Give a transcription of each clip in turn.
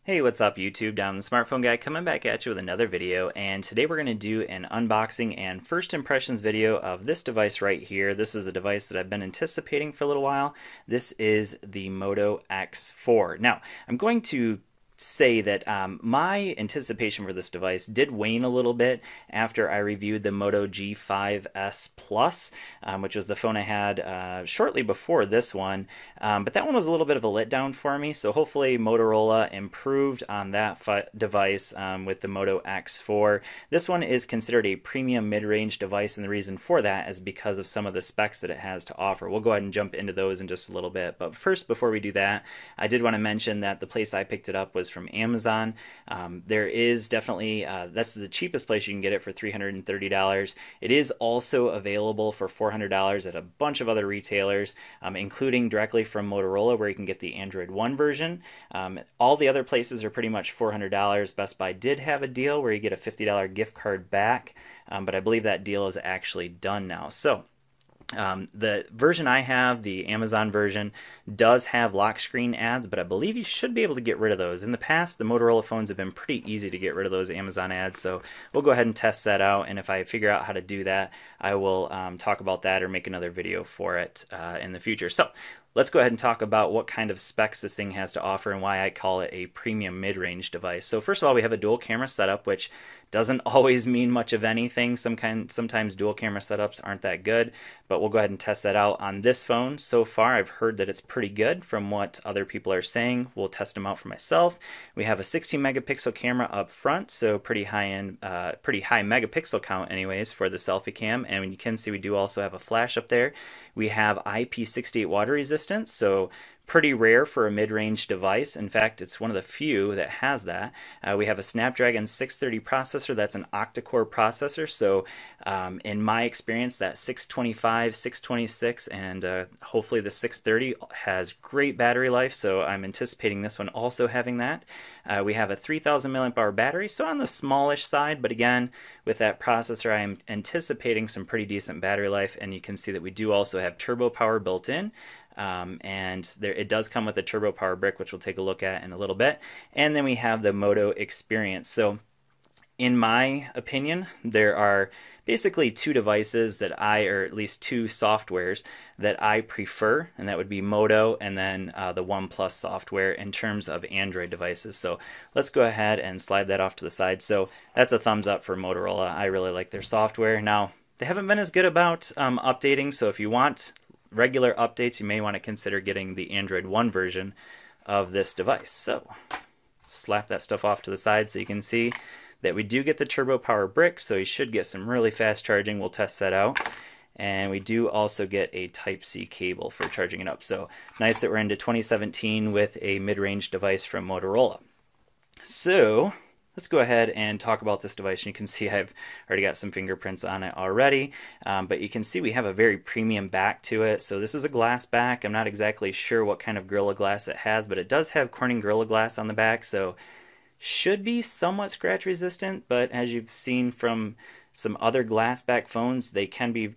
Hey, what's up YouTube? Down the Smartphone Guy coming back at you with another video, and today we're going to do an unboxing and first impressions video of this device right here. This is a device that I've been anticipating for a little while. This is the Moto X4. Now, I'm going to say that my anticipation for this device did wane a little bit after I reviewed the Moto G5S Plus, which was the phone I had shortly before this one. But that one was a little bit of a letdown for me, so hopefully Motorola improved on that device with the Moto X4. This one is considered a premium mid-range device, and the reason for that is because of some of the specs that it has to offer. We'll go ahead and jump into those in just a little bit, but first, before we do that, I did want to mention that the place I picked it up was from Amazon. There is definitely, that's the cheapest place you can get it for $330. It is also available for $400 at a bunch of other retailers, including directly from Motorola, where you can get the Android One version. All the other places are pretty much $400. Best Buy did have a deal where you get a $50 gift card back, but I believe that deal is actually done now. So the version I have, the Amazon version, does have lock screen ads, but I believe you should be able to get rid of those. In the past, the Motorola phones have been pretty easy to get rid of those Amazon ads, so we'll go ahead and test that out, and if I figure out how to do that, I will talk about that or make another video for it in the future. So let's go ahead and talk about what kind of specs this thing has to offer and why I call it a premium mid-range device. So first of all, we have a dual camera setup, which doesn't always mean much of anything. Sometimes dual camera setups aren't that good, but we'll go ahead and test that out on this phone. So far, I've heard that it's pretty good from what other people are saying. We'll test them out for myself. We have a 16 megapixel camera up front, so pretty high megapixel count anyways for the selfie cam, and you can see we do also have a flash up there. We have IP68 water resistance, so pretty rare for a mid-range device. In fact, it's one of the few that has that. We have a Snapdragon 630 processor. That's an octa-core processor, so in my experience, that 625, 626, and hopefully the 630 has great battery life, so I'm anticipating this one also having that. We have a 3000 milliamp hour battery, so on the smallish side, but again, with that processor, I'm anticipating some pretty decent battery life, and you can see that we do also have turbo power built in. It does come with a turbo power brick, which we'll take a look at in a little bit. And then we have the Moto Experience. So in my opinion, there are basically two devices that or at least two softwares that I prefer, and that would be Moto and then the OnePlus software in terms of Android devices. So let's go ahead and slide that off to the side. So that's a thumbs up for Motorola. I really like their software. Now, they haven't been as good about updating, so if you want regular updates, you may want to consider getting the Android One version of this device. So slap that stuff off to the side so you can see that we do get the turbo power brick, so you should get some really fast charging. We'll test that out. And we do also get a Type-C cable for charging it up. So nice that we're into 2017 with a mid-range device from Motorola. So let's go ahead and talk about this device. You can see I've already got some fingerprints on it already, but you can see we have a very premium back to it. So this is a glass back. I'm not exactly sure what kind of Gorilla Glass it has, but it does have Corning Gorilla Glass on the back, so should be somewhat scratch resistant, but as you've seen from some other glass back phones, they can be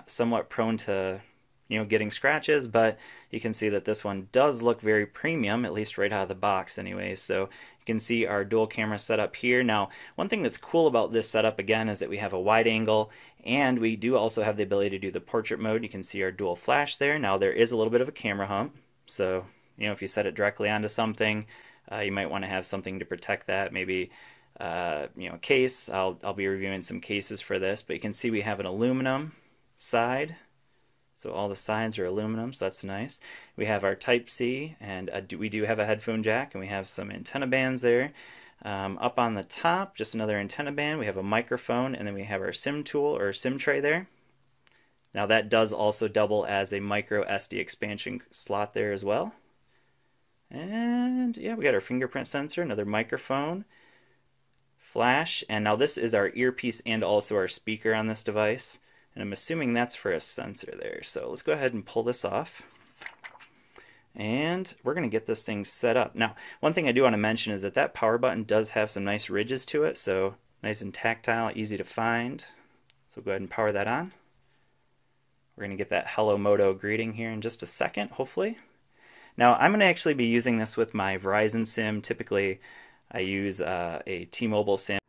somewhat prone to getting scratches, but you can see that this one does look very premium, at least right out of the box anyways. So you can see our dual camera setup here. Now, one thing that's cool about this setup again is that we have a wide angle, and we do also have the ability to do the portrait mode. You can see our dual flash there. Now, there is a little bit of a camera hump, so if you set it directly onto something, you might want to have something to protect that, maybe a case. I'll be reviewing some cases for this, but you can see we have an aluminum side. So all the sides are aluminum, so that's nice. We have our Type-C, and we do have a headphone jack, and we have some antenna bands there. Up on the top, just another antenna band. We have a microphone, and then we have our SIM tool or SIM tray there. Now that does also double as a micro SD expansion slot there as well. And yeah, we got our fingerprint sensor, another microphone, flash, and now this is our earpiece and also our speaker on this device. And I'm assuming that's for a sensor there. So let's go ahead and pull this off. And we're going to get this thing set up. Now, one thing I do want to mention is that that power button does have some nice ridges to it. So nice and tactile, easy to find. So go ahead and power that on. We're going to get that Hello Moto greeting here in just a second, hopefully. Now I'm going to actually be using this with my Verizon SIM. Typically I use a T-Mobile SIM.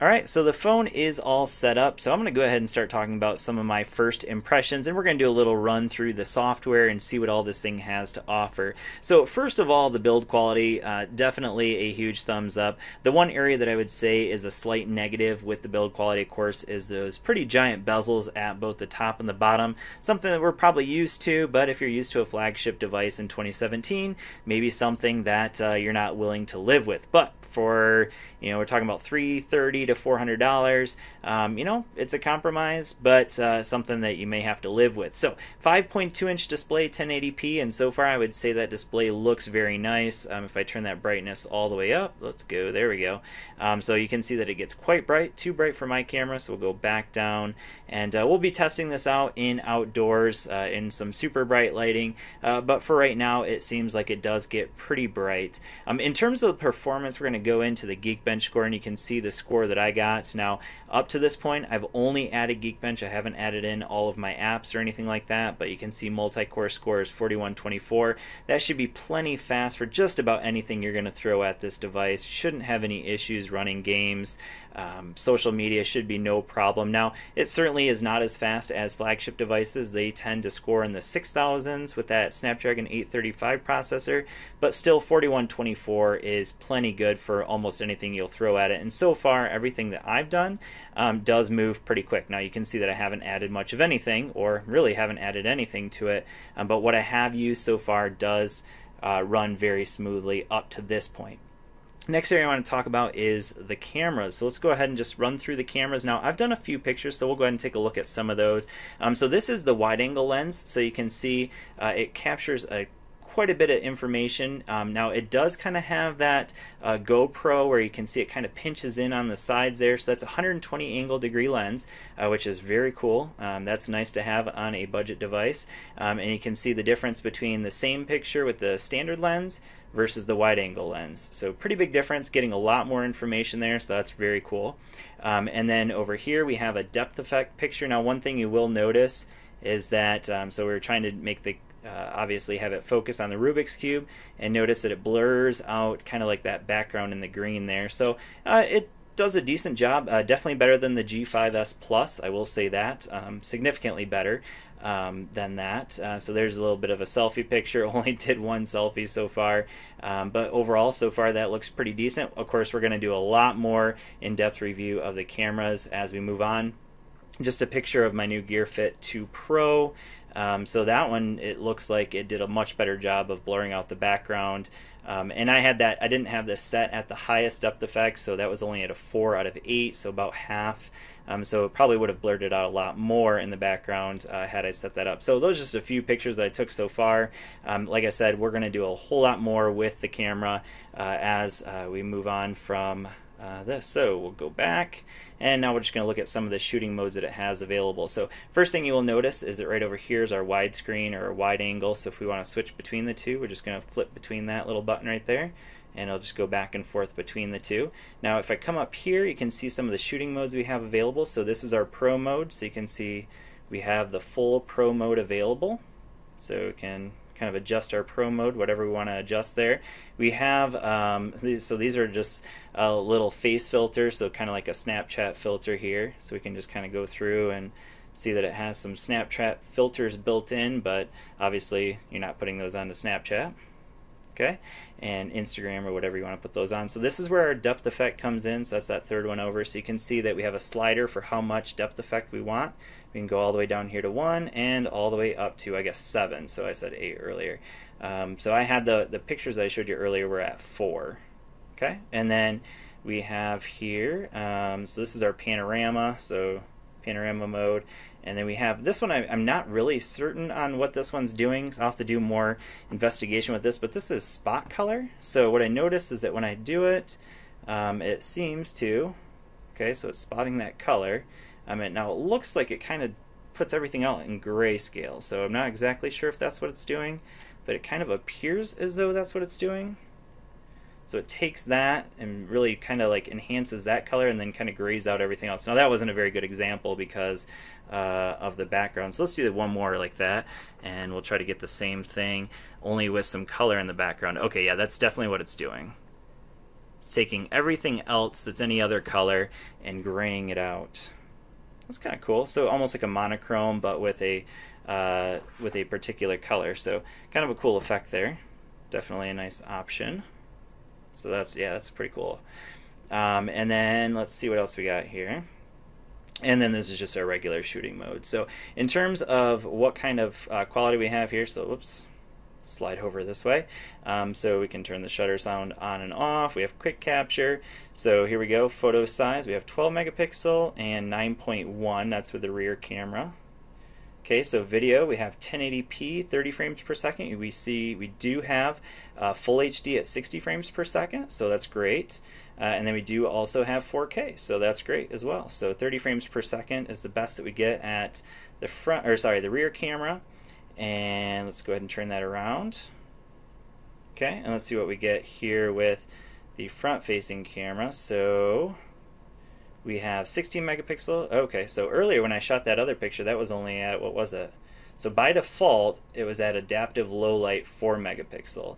Alright, so the phone is all set up, so I'm going to go ahead and start talking about some of my first impressions, and we're going to do a little run through the software and see what all this thing has to offer. So first of all, the build quality, definitely a huge thumbs up. The one area that I would say is a slight negative with the build quality, of course, is those pretty giant bezels at both the top and the bottom. Something that we're probably used to, but if you're used to a flagship device in 2017, maybe something that you're not willing to live with. But for, we're talking about $330 to $400. It's a compromise, but something that you may have to live with. So 5.2-inch display, 1080p, and so far I would say that display looks very nice. If I turn that brightness all the way up, let's go, there we go. So you can see that it gets quite bright, too bright for my camera, so we'll go back down, and we'll be testing this out in outdoors in some super bright lighting, but for right now it seems like it does get pretty bright. In terms of the performance, we're going to go into the Geekbench score, and you can see the score that I got. Now, up to this point, I've only added Geekbench. I haven't added in all of my apps or anything like that, but you can see multi-core score is 4124. That should be plenty fast for just about anything you're going to throw at this device. Shouldn't have any issues running games. Social media should be no problem. Now, it certainly is not as fast as flagship devices. They tend to score in the 6000s with that Snapdragon 835 processor, but still 4124 is plenty good for almost anything you'll throw at it. And so far, everything that I've done does move pretty quick. Now, you can see that I haven't added much of anything, or really haven't added anything to it, but what I have used so far does run very smoothly up to this point. Next area I want to talk about is the cameras. So let's go ahead and just run through the cameras. Now, I've done a few pictures, so we'll go ahead and take a look at some of those. So this is the wide-angle lens, so you can see it captures quite a bit of information. Now, it does kind of have that GoPro where you can see it kind of pinches in on the sides there, so that's a 120 angle degree lens, which is very cool. That's nice to have on a budget device, and you can see the difference between the same picture with the standard lens versus the wide angle lens. So pretty big difference, getting a lot more information there, so that's very cool. And then over here we have a depth effect picture. Now, one thing you will notice is that, so we were trying to make the obviously have it focus on the Rubik's Cube, and notice that it blurs out kind of like that background in the green there. So it does a decent job, definitely better than the G5S Plus, I will say that, significantly better than that. So there's a little bit of a selfie picture. Only did one selfie so far, but overall so far that looks pretty decent. Of course, we're going to do a lot more in-depth review of the cameras as we move on. Just a picture of my new Gear Fit 2 Pro. So that one, it looks like it did a much better job of blurring out the background. And I didn't have this set at the highest depth effect, so that was only at a 4 out of 8, so about half. So it probably would have blurred it out a lot more in the background had I set that up. So those are just a few pictures that I took so far. Like I said, we're going to do a whole lot more with the camera as we move on from this. So we'll go back, and now we're just going to look at some of the shooting modes that it has available. So first thing you will notice is that right over here is our widescreen or wide angle. So if we want to switch between the two, we're just going to flip between that little button right there, and it'll just go back and forth between the two. Now if I come up here, you can see some of the shooting modes we have available. So this is our Pro mode, so you can see we have the full Pro mode available. So we can kind of adjust our Pro mode, whatever we want to adjust there. We have, these are just little face filters, so kind of like a Snapchat filter here. So we can just kind of go through and see that it has some Snapchat filters built in, but obviously you're not putting those onto Snapchat. Okay, and Instagram or whatever you want to put those on. So this is where our depth effect comes in, so that's that third one over. So you can see that we have a slider for how much depth effect we want. We can go all the way down here to 1 and all the way up to, I guess, 7. So I said 8 earlier. So I had the pictures that I showed you earlier were at 4. Okay, and then we have here, so this is our panorama, so panorama mode. And then we have this one. I'm not really certain on what this one's doing, so I'll have to do more investigation with this, but this is spot color. So what I notice is that when I do it, it seems to, okay, so it's spotting that color. And now it looks like it kind of puts everything out in grayscale, so I'm not exactly sure if that's what it's doing, but it kind of appears as though that's what it's doing. So it takes that and really kind of like enhances that color and then kind of grays out everything else. Now that wasn't a very good example because of the background. So let's do one more like that, and we'll try to get the same thing, only with some color in the background. Okay, yeah, that's definitely what it's doing. It's taking everything else that's any other color and graying it out. That's kind of cool. So almost like a monochrome, but with a particular color. So kind of a cool effect there. Definitely a nice option. So that's pretty cool. And then let's see what else we got here. And then this is just our regular shooting mode. So in terms of what kind of quality we have here, so whoops, slide over this way. So we can turn the shutter sound on and off. We have quick capture. So here we go, photo size. We have 12 megapixel and 9.1. That's with the rear camera. Okay, so video, we have 1080p, 30 frames per second. We do have full HD at 60 frames per second, so that's great. And then we do also have 4K, so that's great as well. So 30 frames per second is the best that we get at the rear camera. And let's go ahead and turn that around. Okay, and let's see what we get here with the front-facing camera. So we have 16 megapixel. Okay, so earlier when I shot that other picture, that was only at, what was it? So by default, it was at adaptive low light 4 megapixel.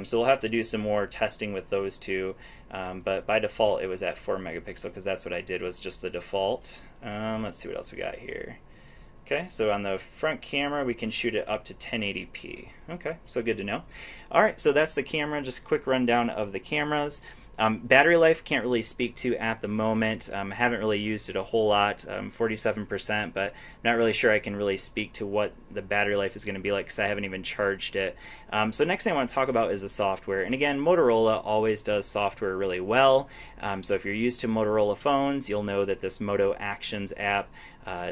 So we'll have to do some more testing with those two, but by default it was at 4 megapixel because that's what I did, was just the default. Let's see what else we got here. Okay, so on the front camera we can shoot it up to 1080p. Okay, so good to know. Alright, so that's the camera, just a quick rundown of the cameras. Battery life can't really speak to at the moment. Haven't really used it a whole lot, 47%, but not really sure I can really speak to what the battery life is going to be like because I haven't even charged it. So next thing I want to talk about is the software. And again, Motorola always does software really well. So if you're used to Motorola phones, you'll know that this Moto Actions app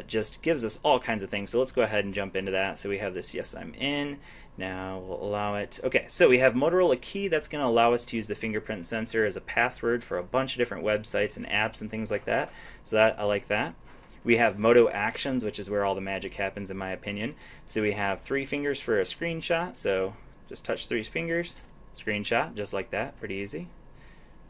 just gives us all kinds of things. So let's go ahead and jump into that. So we have this Yes, I'm In. Now we'll allow it. Okay, so we have Motorola Key. That's going to allow us to use the fingerprint sensor as a password for a bunch of different websites and apps and things like that. So I like that. We have Moto Actions, which is where all the magic happens in my opinion. So we have 3 fingers for a screenshot. So just touch 3 fingers, screenshot, just like that. Pretty easy.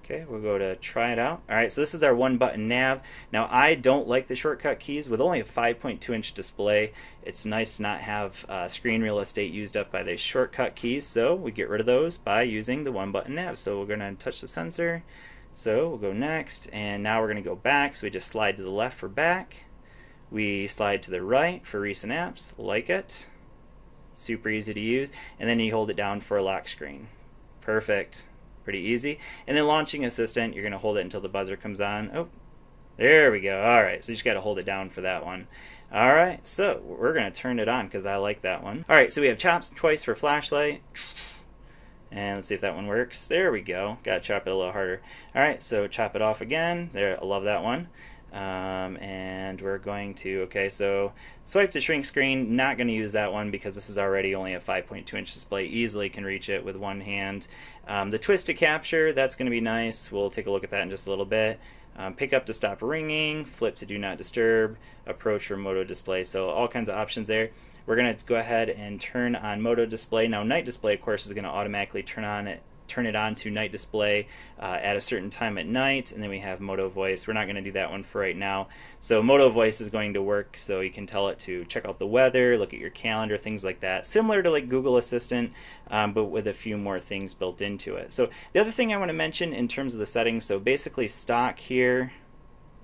Okay, we'll go to try it out. Alright, so this is our 1-button nav. Now I don't like the shortcut keys. With only a 5.2-inch display, it's nice to not have screen real estate used up by the shortcut keys, so we get rid of those by using the 1-button nav. So we're going to touch the sensor. So we'll go next, and now we're going to go back. So we just slide to the left for back. We slide to the right for recent apps. Like it. Super easy to use. And then you hold it down for a lock screen. Perfect. Pretty easy. And then launching assistant, you're going to hold it until the buzzer comes on. Oh, there we go. Alright, so you just got to hold it down for that one. Alright, so we're going to turn it on because I like that one. Alright, so we have chops twice for flashlight. And let's see if that one works. There we go. Got to chop it a little harder. Alright, so chop it off again. There, I love that one. And we're going to, okay, so swipe to shrink screen, not going to use that one because this is already only a 5.2-inch display, easily can reach it with one hand. The twist to capture, that's going to be nice, we'll take a look at that in just a little bit. Pick up to stop ringing, flip to do not disturb, approach for Moto display, so all kinds of options there. We're going to go ahead and turn on Moto display. Now night display of course is going to automatically turn it on to night display at a certain time at night, and then we have Moto voice. We're not going to do that one for right now. So Moto voice is going to work, so you can tell it to check out the weather, look at your calendar, things like that. Similar to like Google Assistant, but with a few more things built into it. So the other thing I want to mention in terms of the settings, so basically stock here,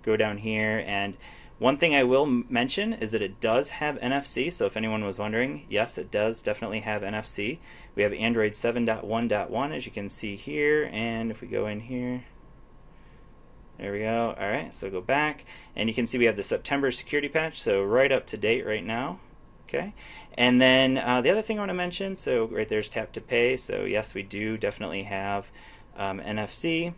go down here, and one thing I will mention is that it does have NFC, so if anyone was wondering, yes, it does definitely have NFC. We have Android 7.1.1 as you can see here, and if we go in here, there we go. Alright, so go back, and you can see we have the September security patch, so right up to date right now. Okay, and then the other thing I want to mention, so right there's tap to pay, so yes, we do definitely have NFC.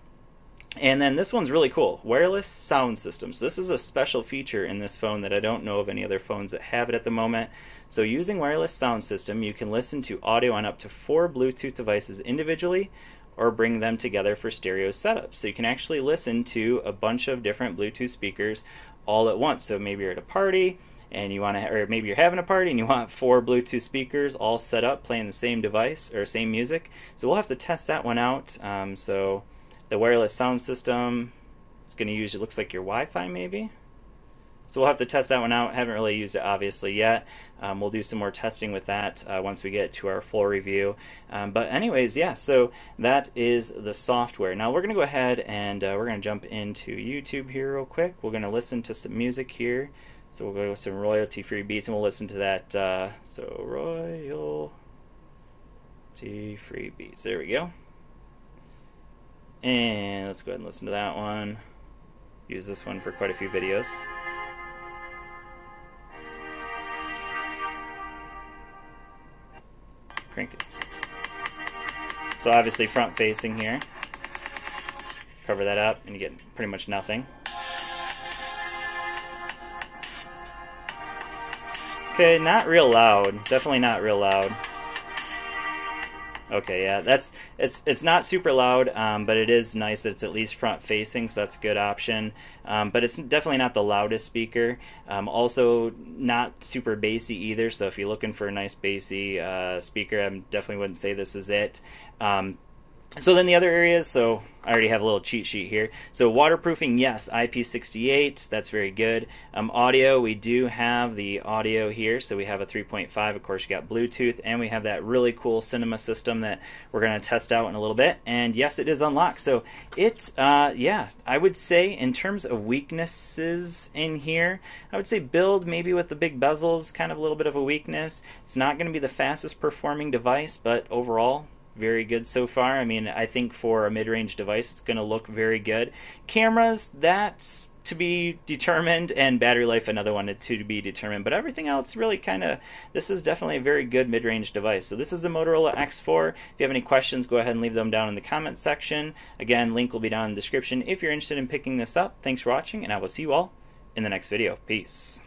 And then this one's really cool, wireless sound system. So this is a special feature in this phone that I don't know of any other phones that have it at the moment. So using wireless sound system, you can listen to audio on up to 4 Bluetooth devices individually or bring them together for stereo setups. So you can actually listen to a bunch of different Bluetooth speakers all at once. So maybe you're at a party and you want to, or maybe you're having a party and you want 4 Bluetooth speakers all set up playing the same device or same music. So we'll have to test that one out. So the wireless sound system is going to use, it looks like your Wi-Fi maybe. So we'll have to test that one out. Haven't really used it obviously yet. We'll do some more testing with that once we get to our full review. But anyways, yeah, so that is the software. Now we're going to go ahead and we're going to jump into YouTube here real quick. We're going to listen to some music here. So we'll go with some royalty-free beats and we'll listen to that. So royalty-free beats. There we go. And let's go ahead and listen to that one. Use this one for quite a few videos. Crank it. So obviously front facing here. Cover that up and you get pretty much nothing. Okay, not real loud. Definitely not real loud. Okay, yeah, it's not super loud, but it is nice that it's at least front facing, so that's a good option. But it's definitely not the loudest speaker. Also not super bassy either, so if you're looking for a nice bassy speaker, I definitely wouldn't say this is it. So then the other areas, so I already have a little cheat sheet here. So waterproofing, yes, IP68, that's very good. Audio, we do have the audio here, so we have a 3.5, of course you got Bluetooth, and we have that really cool cinema system that we're going to test out in a little bit, and yes, it is unlocked. So it's, yeah, I would say in terms of weaknesses in here, I would say build maybe with the big bezels, kind of a little bit of a weakness. It's not going to be the fastest performing device, but overall, very good so far. I mean, I think for a mid-range device, it's going to look very good. Cameras, that's to be determined, and battery life, another one to be determined. But everything else really kind of, this is definitely a very good mid-range device. So this is the Motorola X4. If you have any questions, go ahead and leave them down in the comment section. Again, link will be down in the description if you're interested in picking this up. Thanks for watching, and I will see you all in the next video. Peace.